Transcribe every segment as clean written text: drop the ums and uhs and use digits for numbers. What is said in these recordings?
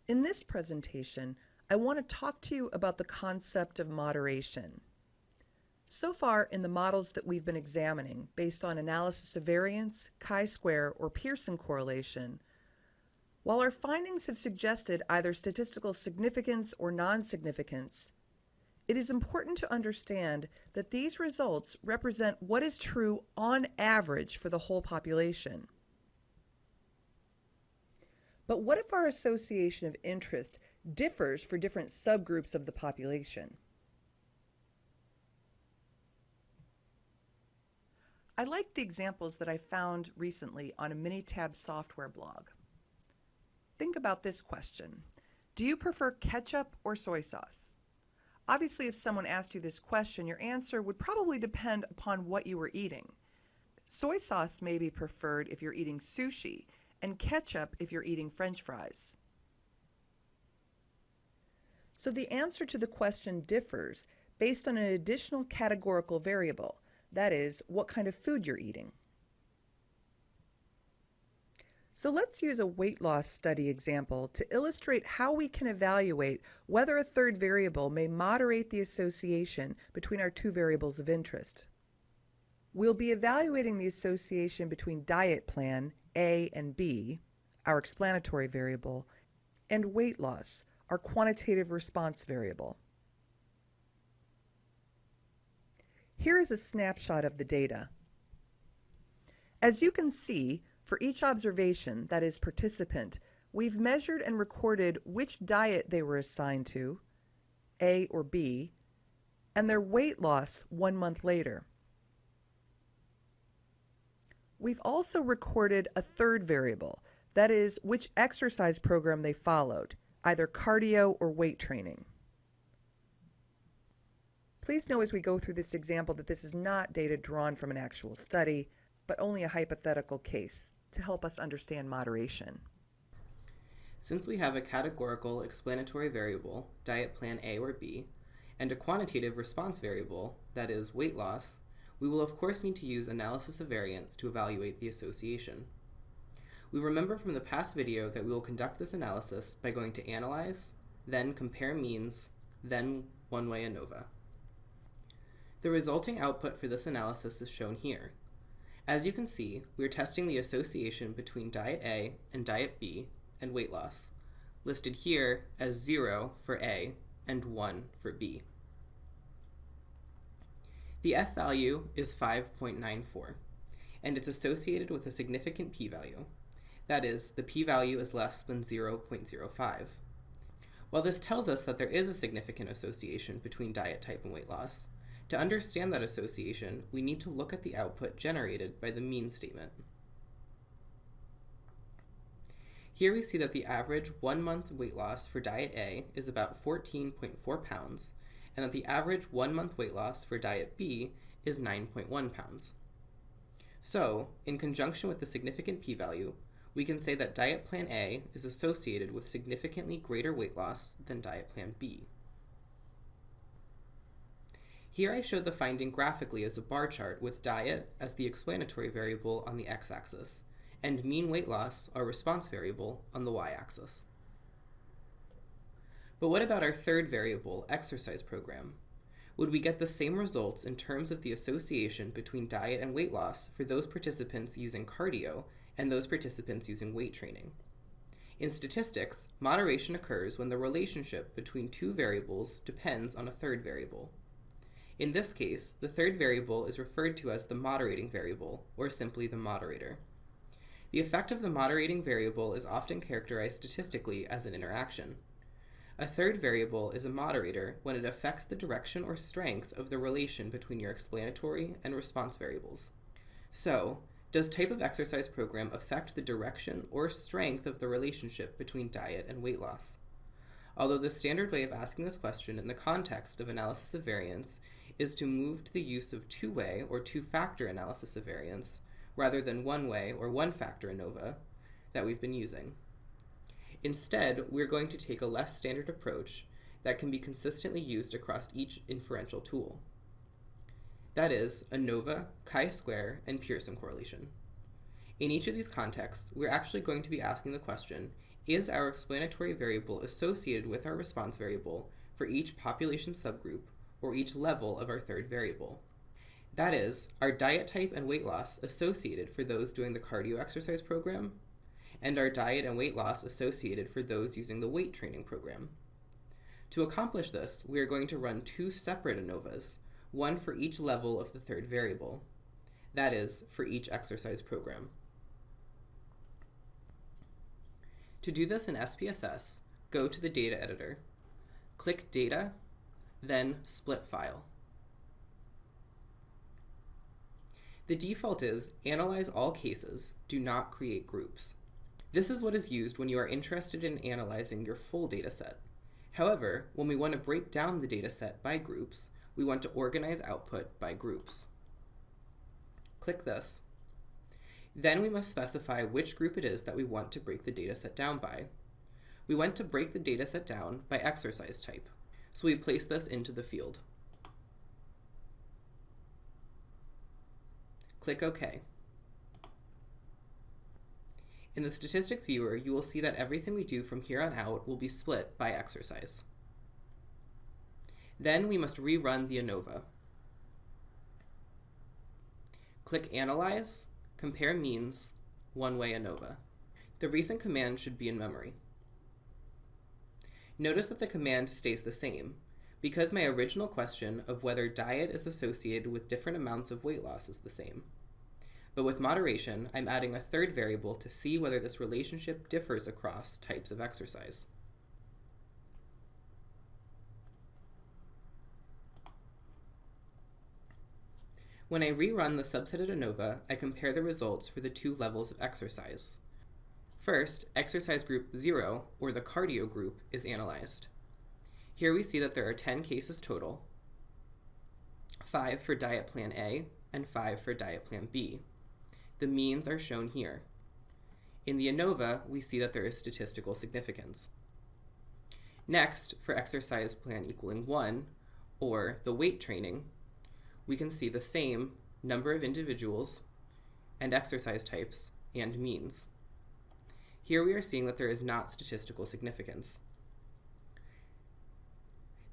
In this presentation, I want to talk to you about the concept of moderation. So far in the models that we've been examining, based on analysis of variance, chi-square, or Pearson correlation, while our findings have suggested either statistical significance or non-significance, it is important to understand that these results represent what is true on average for the whole population. But what if our association of interest differs for different subgroups of the population? I like the examples that I found recently on a Minitab software blog. Think about this question. Do you prefer ketchup or soy sauce? Obviously, if someone asked you this question, your answer would probably depend upon what you were eating. Soy sauce may be preferred if you're eating sushi, and ketchup if you're eating French fries. So the answer to the question differs based on an additional categorical variable, that is, what kind of food you're eating. So let's use a weight loss study example to illustrate how we can evaluate whether a third variable may moderate the association between our two variables of interest. We'll be evaluating the association between diet plan, A and B, our explanatory variable, and weight loss, our quantitative response variable. Here is a snapshot of the data. As you can see, for each observation, that is participant, we've measured and recorded which diet they were assigned to, A or B, and their weight loss 1 month later. We've also recorded a third variable, that is, which exercise program they followed, either cardio or weight training. Please know as we go through this example that this is not data drawn from an actual study, but only a hypothetical case to help us understand moderation. Since we have a categorical explanatory variable, diet plan A or B, and a quantitative response variable, that is, weight loss, we will of course need to use analysis of variance to evaluate the association. We remember from the past video that we will conduct this analysis by going to Analyze, then Compare Means, then one-way ANOVA. The resulting output for this analysis is shown here. As you can see, we are testing the association between diet A and diet B and weight loss, listed here as 0 for A and 1 for B. The F value is 5.94, and it's associated with a significant p-value. That is, the p-value is less than 0.05. While this tells us that there is a significant association between diet type and weight loss, to understand that association, we need to look at the output generated by the mean statement. Here we see that the average 1 month weight loss for diet A is about 14.4 pounds, and that the average 1 month weight loss for diet B is 9.1 pounds. So, in conjunction with the significant p-value, we can say that diet plan A is associated with significantly greater weight loss than diet plan B. Here I show the finding graphically as a bar chart with diet as the explanatory variable on the x-axis, and mean weight loss, our response variable, on the y-axis. But what about our third variable, exercise program? Would we get the same results in terms of the association between diet and weight loss for those participants using cardio and those participants using weight training? In statistics, moderation occurs when the relationship between two variables depends on a third variable. In this case, the third variable is referred to as the moderating variable, or simply the moderator. The effect of the moderating variable is often characterized statistically as an interaction. A third variable is a moderator when it affects the direction or strength of the relation between your explanatory and response variables. So, does type of exercise program affect the direction or strength of the relationship between diet and weight loss? Although the standard way of asking this question in the context of analysis of variance is to move to the use of two-way or two-factor analysis of variance, rather than one-way or one-factor ANOVA that we've been using. Instead, we're going to take a less standard approach that can be consistently used across each inferential tool. That is, ANOVA, chi-square, and Pearson correlation. In each of these contexts, we're actually going to be asking the question, is our explanatory variable associated with our response variable for each population subgroup or each level of our third variable? That is, are diet type and weight loss associated for those doing the cardio exercise program, and are diet and weight loss associated for those using the weight training program? To accomplish this, we are going to run two separate ANOVAs, one for each level of the third variable. That is, for each exercise program. To do this in SPSS, go to the data editor, click Data, then Split File. The default is Analyze all cases, do not create groups. This is what is used when you are interested in analyzing your full dataset. However, when we want to break down the dataset by groups, we want to organize output by groups. Click this. Then we must specify which group it is that we want to break the dataset down by. We want to break the dataset down by exercise type, so we place this into the field. Click OK. In the statistics viewer, you will see that everything we do from here on out will be split by exercise. Then we must rerun the ANOVA. Click Analyze, Compare Means, One-Way ANOVA. The recent command should be in memory. Notice that the command stays the same, because my original question of whether diet is associated with different amounts of weight loss is the same. But with moderation, I'm adding a third variable to see whether this relationship differs across types of exercise. When I rerun the subsetted ANOVA, I compare the results for the two levels of exercise. First, exercise group 0, or the cardio group, is analyzed. Here we see that there are 10 cases total, 5 for diet plan A and 5 for diet plan B. The means are shown here. In the ANOVA, we see that there is statistical significance. Next, for exercise plan equaling 1, or the weight training, we can see the same number of individuals and exercise types and means. Here we are seeing that there is not statistical significance.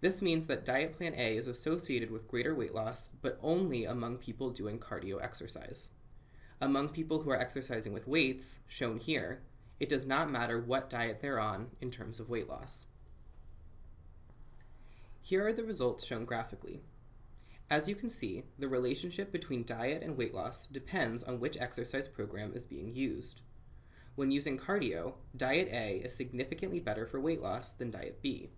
This means that diet plan A is associated with greater weight loss, but only among people doing cardio exercise. Among people who are exercising with weights, shown here, it does not matter what diet they're on in terms of weight loss. Here are the results shown graphically. As you can see, the relationship between diet and weight loss depends on which exercise program is being used. When using cardio, diet A is significantly better for weight loss than diet B.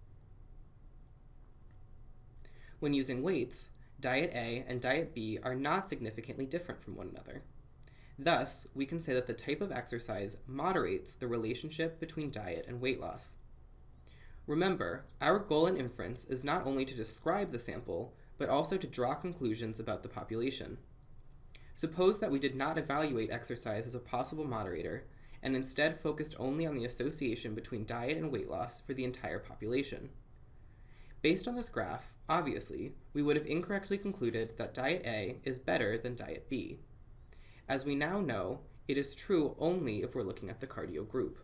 When using weights, diet A and diet B are not significantly different from one another. Thus, we can say that the type of exercise moderates the relationship between diet and weight loss. Remember, our goal in inference is not only to describe the sample, but also to draw conclusions about the population. Suppose that we did not evaluate exercise as a possible moderator, and instead focused only on the association between diet and weight loss for the entire population. Based on this graph, obviously, we would have incorrectly concluded that diet A is better than diet B. As we now know, it is true only if we're looking at the cardio group.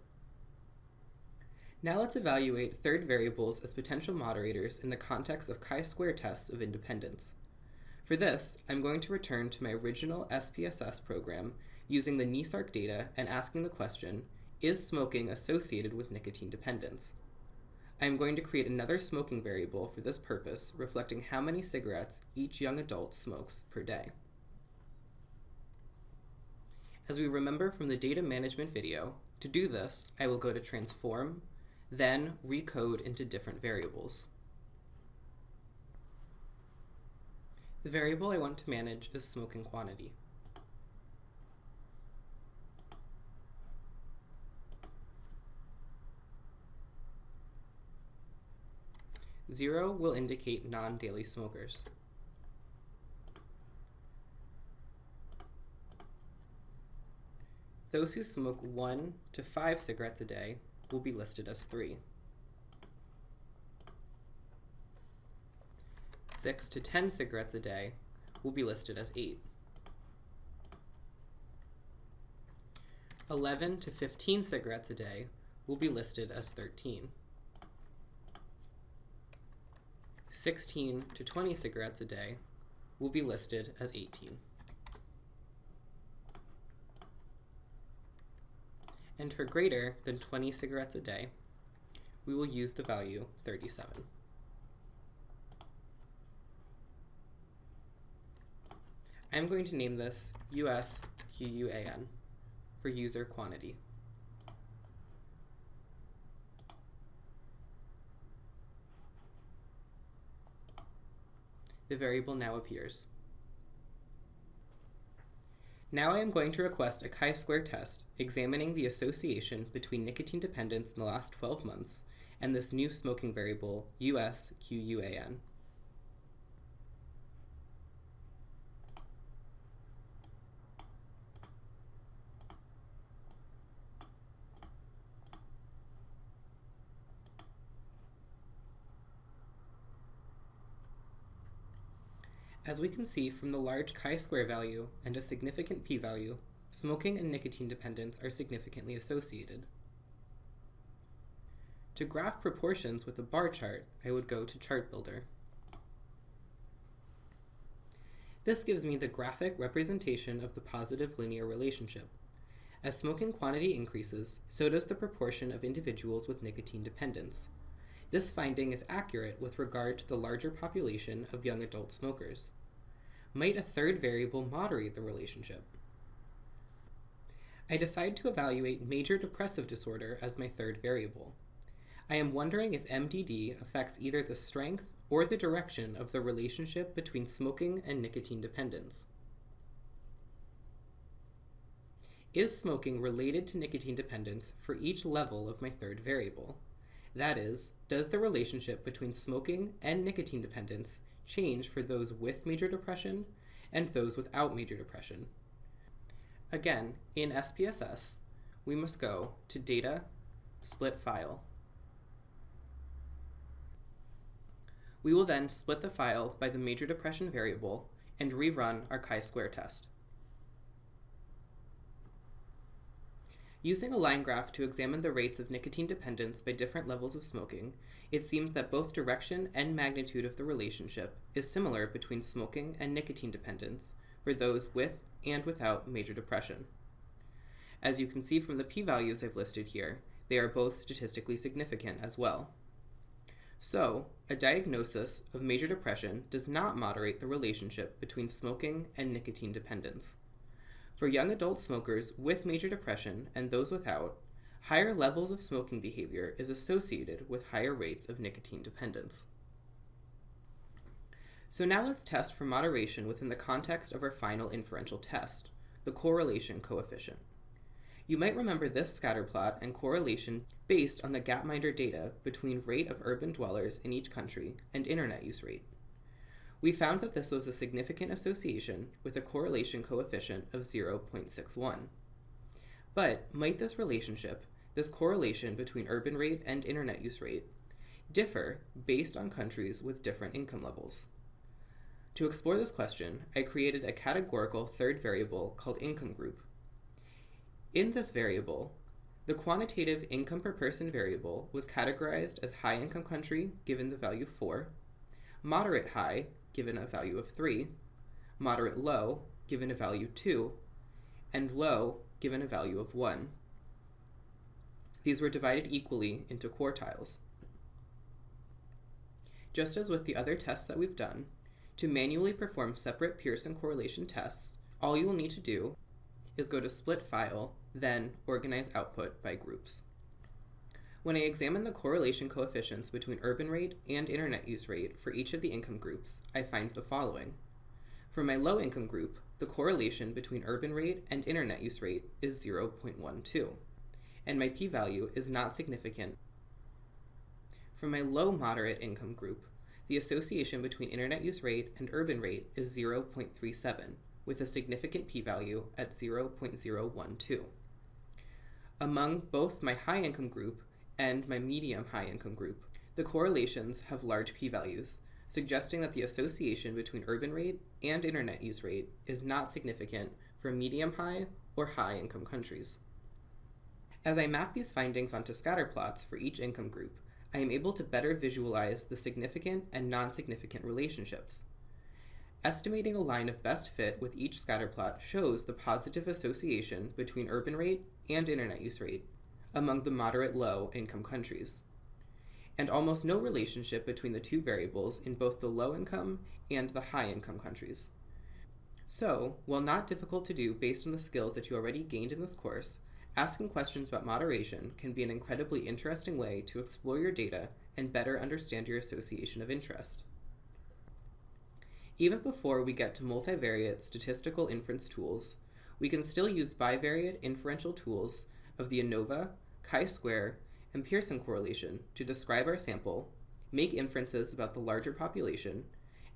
Now let's evaluate third variables as potential moderators in the context of chi-square tests of independence. For this, I'm going to return to my original SPSS program using the NESARC data and asking the question, is smoking associated with nicotine dependence? I'm going to create another smoking variable for this purpose, reflecting how many cigarettes each young adult smokes per day. As we remember from the data management video, to do this, I will go to Transform, then recode into different variables. The variable I want to manage is smoking quantity. Zero will indicate non-daily smokers. Those who smoke 1 to 5 cigarettes a day will be listed as 3. 6 to 10 cigarettes a day will be listed as 8. 11 to 15 cigarettes a day will be listed as 13. 16 to 20 cigarettes a day will be listed as 18. And for greater than 20 cigarettes a day, we will use the value 37. I'm going to name this USQUAN for user quantity. The variable now appears. Now I am going to request a chi-square test examining the association between nicotine dependence in the last 12 months and this new smoking variable, USQUAN. As we can see from the large chi-square value and a significant p-value, smoking and nicotine dependence are significantly associated. To graph proportions with a bar chart, I would go to Chart Builder. This gives me the graphic representation of the positive linear relationship. As smoking quantity increases, so does the proportion of individuals with nicotine dependence. This finding is accurate with regard to the larger population of young adult smokers. Might a third variable moderate the relationship? I decide to evaluate major depressive disorder as my third variable. I am wondering if MDD affects either the strength or the direction of the relationship between smoking and nicotine dependence. Is smoking related to nicotine dependence for each level of my third variable? That is, does the relationship between smoking and nicotine dependence change for those with major depression and those without major depression? Again, in SPSS, we must go to Data, Split File. We will then split the file by the major depression variable and rerun our chi-square test. Using a line graph to examine the rates of nicotine dependence by different levels of smoking, it seems that both direction and magnitude of the relationship is similar between smoking and nicotine dependence for those with and without major depression. As you can see from the p-values I've listed here, they are both statistically significant as well. So, a diagnosis of major depression does not moderate the relationship between smoking and nicotine dependence. For young adult smokers with major depression and those without, higher levels of smoking behavior is associated with higher rates of nicotine dependence. So now let's test for moderation within the context of our final inferential test, the correlation coefficient. You might remember this scatter plot and correlation based on the Gapminder data between rate of urban dwellers in each country and internet use rate. We found that this was a significant association with a correlation coefficient of 0.61. But might this relationship, this correlation between urban rate and internet use rate, differ based on countries with different income levels? To explore this question, I created a categorical third variable called income group. In this variable, the quantitative income per person variable was categorized as high income country given the value 4, moderate high given a value of 3, moderate low given a value 2, and low given a value of 1. These were divided equally into quartiles. Just as with the other tests that we've done, to manually perform separate Pearson correlation tests, all you will need to do is go to Split File, then Organize Output by Groups. When I examine the correlation coefficients between urban rate and internet use rate for each of the income groups, I find the following. For my low income group, the correlation between urban rate and internet use rate is 0.12, and my p-value is not significant. For my low moderate income group, the association between internet use rate and urban rate is 0.37, with a significant p-value at 0.012. Among both my high income group and my medium high income group, the correlations have large p-values, suggesting that the association between urban rate and internet use rate is not significant for medium high or high income countries. As I map these findings onto scatter plots for each income group, I am able to better visualize the significant and non-significant relationships. Estimating a line of best fit with each scatterplot shows the positive association between urban rate and internet use rate among the moderate-low income countries, and almost no relationship between the two variables in both the low-income and the high-income countries. So, while not difficult to do based on the skills that you already gained in this course, asking questions about moderation can be an incredibly interesting way to explore your data and better understand your association of interest. Even before we get to multivariate statistical inference tools, we can still use bivariate inferential tools of the ANOVA, chi-square, and Pearson correlation to describe our sample, make inferences about the larger population,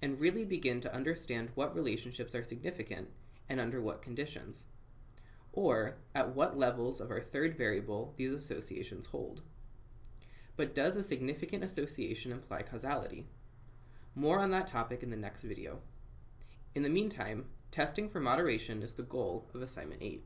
and really begin to understand what relationships are significant and under what conditions, or at what levels of our third variable these associations hold. But does a significant association imply causality? More on that topic in the next video. In the meantime, testing for moderation is the goal of Assignment 8.